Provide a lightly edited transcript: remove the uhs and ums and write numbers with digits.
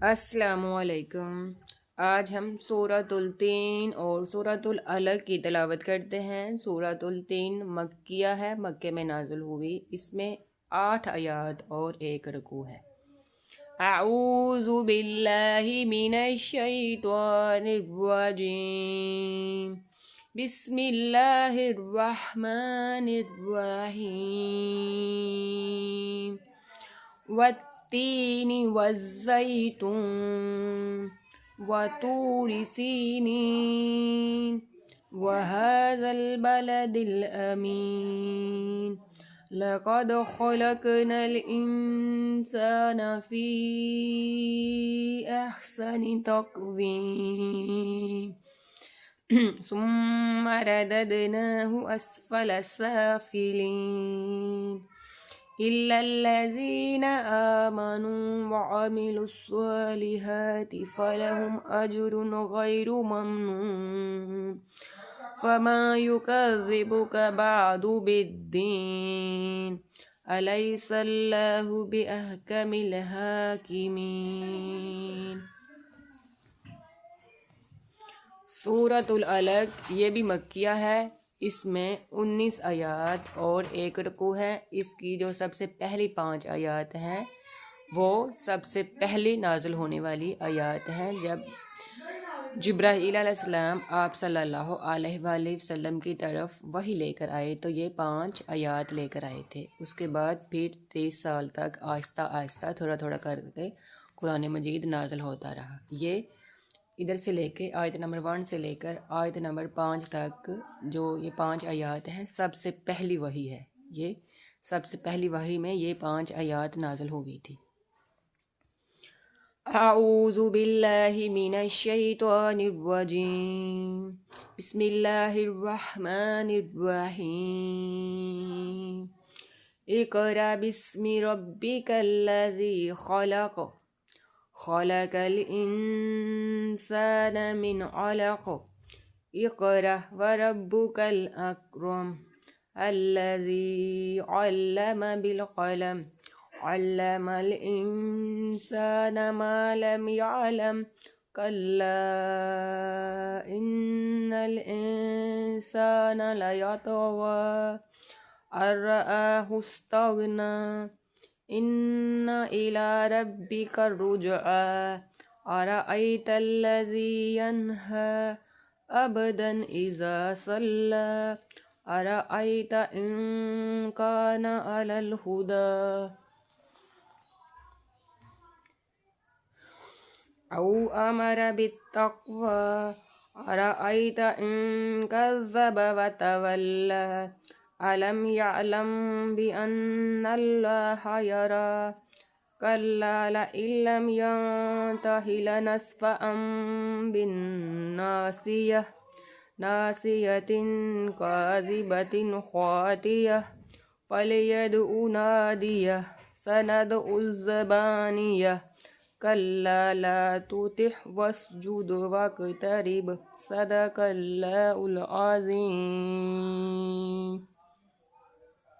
السلام علیکم۔ آج ہم سورۃ التین اور سورۃ العلق کی تلاوت کرتے ہیں۔ سورۃ التین مکیہ ہے، مکے میں نازل ہوئی۔ اس میں 8 آیات اور 1 رکوع ہے۔ اعوذ باللہ من الشیطان الرجیم، بسم اللہ الرحمن الرحیم۔ والتین والزیتون وطور سینین وهذا البلد الأمین لقد خلقنا الإنسان في أحسن تقویم ثم رددناه أسفل سافلين إلا الذين آمنوا وعملوا الصالحات فلهم أجر غير ممنون فما يكذبك بعد بالدين أليس الله بأحكم الحاكمين۔ سورۃ العلق یہ بھی مکیہ ہے۔ اس میں 19 آیات اور 1 رکوع ہے۔ اس کی جو سب سے پہلی 5 آیات ہیں وہ سب سے پہلی نازل ہونے والی آیات ہیں، جب جبرائیل علیہ السلام آپ صلی اللہ علیہ وآلہ وسلم کی طرف وحی لے کر آئے تو یہ 5 آیات لے کر آئے تھے۔ اس کے بعد پھر 23 سال تک آہستہ آہستہ تھوڑا تھوڑا کر کے قرآن مجید نازل ہوتا رہا۔ یہ ادھر سے لے کے آیت نمبر 1 سے لے کر آیت نمبر 5 تک جو یہ 5 آیات ہیں سب سے پہلی وحی ہے۔ یہ سب سے پہلی وحی میں یہ 5 آیات نازل ہوئی تھی۔ اعوذ باللہ من الشیطان الرجیم، بسم اللہ الرحمن الرحیم۔ اقرأ باسم ربک الذی خلق، خلق الإنسان من علق، اقرأ وربك الأكرم الذي علم بالقلم، علم الإنسان ما لم يعلم، كلا إن الإنسان ليطغى أن رآه استغنى، إن إلى ربك الرجعى، أرأيت الذي ينهى عبدا إذا صلى، أرأيت إن كان على الهدى أو أمر بالتقوى، أرأيت إن كذب وتولى، ألم يعلم بأن الله يرى، كلا لئن لم ينته لنسفعا بالناصية، ناصية كاذبة خاطئة، فليدع ناديه، سندع الزبانية، كلا لا تطعه واسجد واقترب، صدق الله العظيم۔